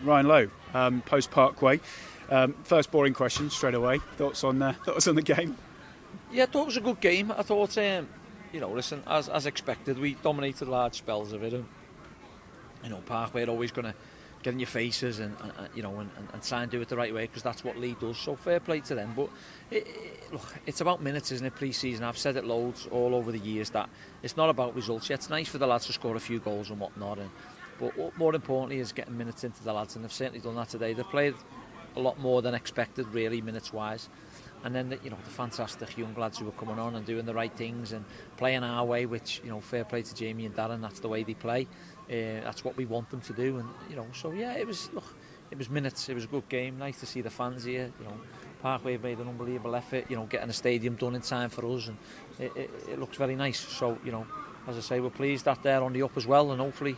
Ryan Lowe, post Parkway. First boring question straight away. Thoughts on the game? Yeah, I thought it was a good game. I thought, listen, as expected, we dominated large spells of it. And, Parkway are always going to get in your faces and try and do it the right way, because that's what Lee does. So fair play to them. But look, it's about minutes, isn't it? Pre-season, I've said it loads all over the years that it's not about results. Yeah, it's nice for the lads to score a few goals and whatnot, but what more importantly is getting minutes into the lads, and they've certainly done that today. They've played a lot more than expected, really, minutes-wise. And then, the fantastic young lads who are coming on and doing the right things and playing our way, which, fair play to Jamie and Darren, that's the way they play. That's what we want them to do. And, so, yeah, it was minutes. It was a good game. Nice to see the fans here. Parkway made an unbelievable effort, getting the stadium done in time for us. And it looks very nice. So, as I say, we're pleased that they're on the up as well. And hopefully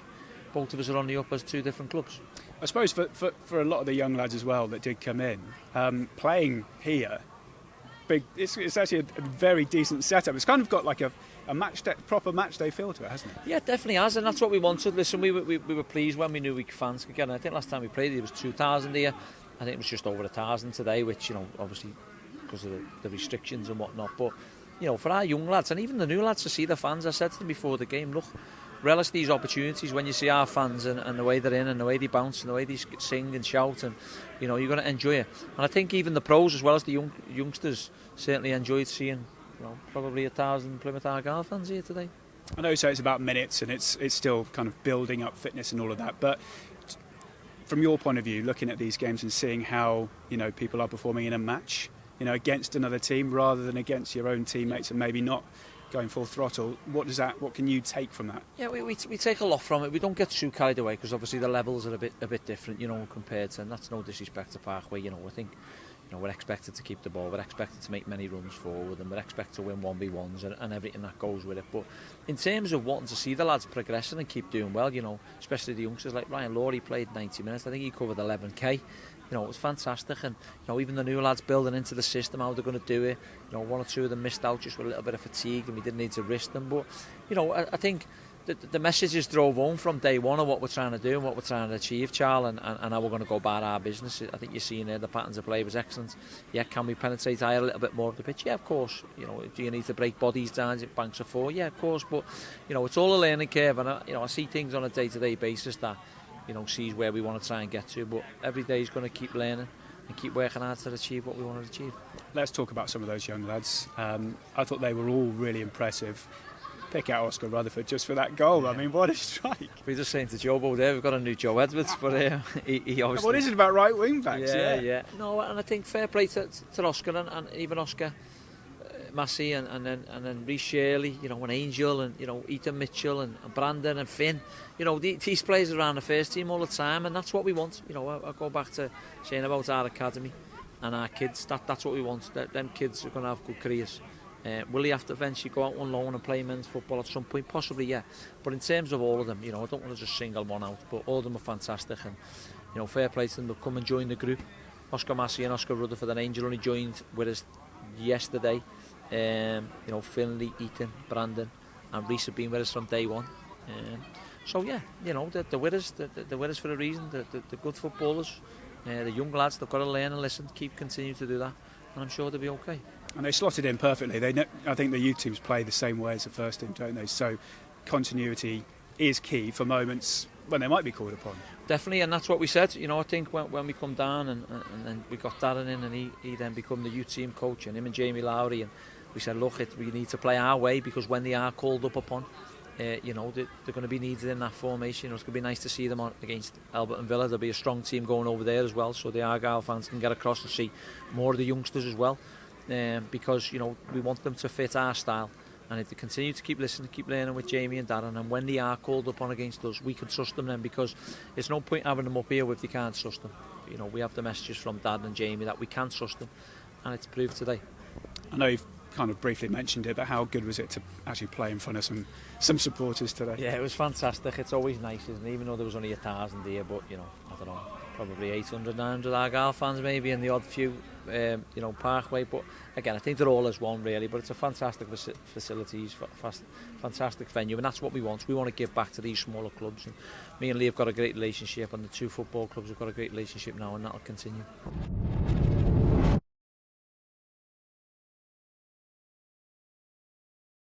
both of us are on the up as two different clubs. I suppose for a lot of the young lads as well that did come in, playing here, it's actually a very decent setup. It's kind of got like a proper match day feel to it, hasn't it? Yeah, it definitely has, and that's what we wanted. Listen, we were pleased when we knew we fans could get in. I think last time we played it was 2,000 here. I think it was just over 1,000 today, which, obviously because of the restrictions and whatnot. But, for our young lads and even the new lads to see the fans, I said to them before the game, look, relish these opportunities when you see our fans and the way they're in and the way they bounce and the way they sing and shout, and you're going to enjoy it. And I think even the pros as well as the youngsters certainly enjoyed seeing probably 1,000 Plymouth Argyle fans here today. I know you say it's about minutes and it's still kind of building up fitness and all of that, but from your point of view, looking at these games and seeing how people are performing in a match against another team rather than against your own teammates and maybe not going full throttle, what can you take from that? Yeah, we take a lot from it. We don't get too carried away, because obviously the levels are a bit different, compared to, and that's no disrespect to Parkway. I think we're expected to keep the ball, we're expected to make many runs forward, and we're expected to win 1v1s and everything that goes with it. But in terms of wanting to see the lads progressing and keep doing well, especially the youngsters like Ryan Lowe, he played 90 minutes. I think he covered 11k. It was fantastic, and even the new lads building into the system, how they're going to do it. One or two of them missed out just with a little bit of fatigue, and we didn't need to risk them. But I think the messages drove home from day one of what we're trying to do and what we're trying to achieve, Charles, and how we're going to go about our business. I think you're seeing there the patterns of play was excellent. Yeah, can we penetrate higher a little bit more of the pitch? Yeah, of course. Do you need to break bodies down, banks of four? Yeah, of course. But it's all a learning curve, and I see things on a day-to-day basis that sees where we want to try and get to, but every day is going to keep learning and keep working hard to achieve what we want to achieve. Let's talk about some of those young lads. I thought they were all really impressive. Pick out Oscar Rutherford just for that goal. Yeah. I mean, what a strike. We're just saying to Jobo there, we've got a new Joe Edwards, but he obviously... What is it about right wing backs? Yeah. No, and I think fair play to Oscar and even Oscar Massey and then Rhys Shirley, and Angel and Ethan Mitchell and Brandon and Finn. These players are around the first team all the time, and that's what we want. I go back to saying about our academy and our kids. That's what we want. Them kids are going to have good careers. Will he have to eventually go out on loan and play men's football at some point? Possibly, yeah. But in terms of all of them, I don't want to just single one out, but all of them are fantastic, and fair play to them. They'll come and join the group. Oscar Massey and Oscar Rutherford and Angel only joined with us yesterday. Finley, Ethan, Brandon and Rhys have been with us from day one. So yeah, they're with us. They're with us for a reason. They're good footballers. The young lads, they've got to learn and listen, continue to do that, and I'm sure they'll be okay. And they slotted in perfectly. I think the youth teams play the same way as the first team, don't they? So continuity is key for moments when they might be called upon. Definitely, and that's what we said. I think when we come down and then we got Darren in, and he then become the youth team coach, and him and Jamie Lowry, and we said, look, we need to play our way, because when they are called up upon, they're going to be needed in that formation. It's going to be nice to see them on against Albert and Villa. There'll be a strong team going over there as well, so the Argyle fans can get across and see more of the youngsters as well, because we want them to fit our style. And if they continue to keep listening, keep learning with Jamie and Darren, and when they are called upon against us, we can trust them then, because it's no point having them up here if they can't trust them. We have the messages from Dad and Jamie that we can trust them, and it's proved today. I know you've kind of briefly mentioned it, but how good was it to actually play in front of some supporters today? Yeah, it was fantastic. It's always nice, isn't it? Even though there was only 1,000 here, but I don't know, probably 800, 900 Argyle fans maybe, and the odd few Parkway. But again, I think they're all as one really. But it's a fantastic facilities, fantastic venue, and that's what we want. We want to give back to these smaller clubs. And me and Lee have got a great relationship, and the two football clubs have got a great relationship now, and that'll continue.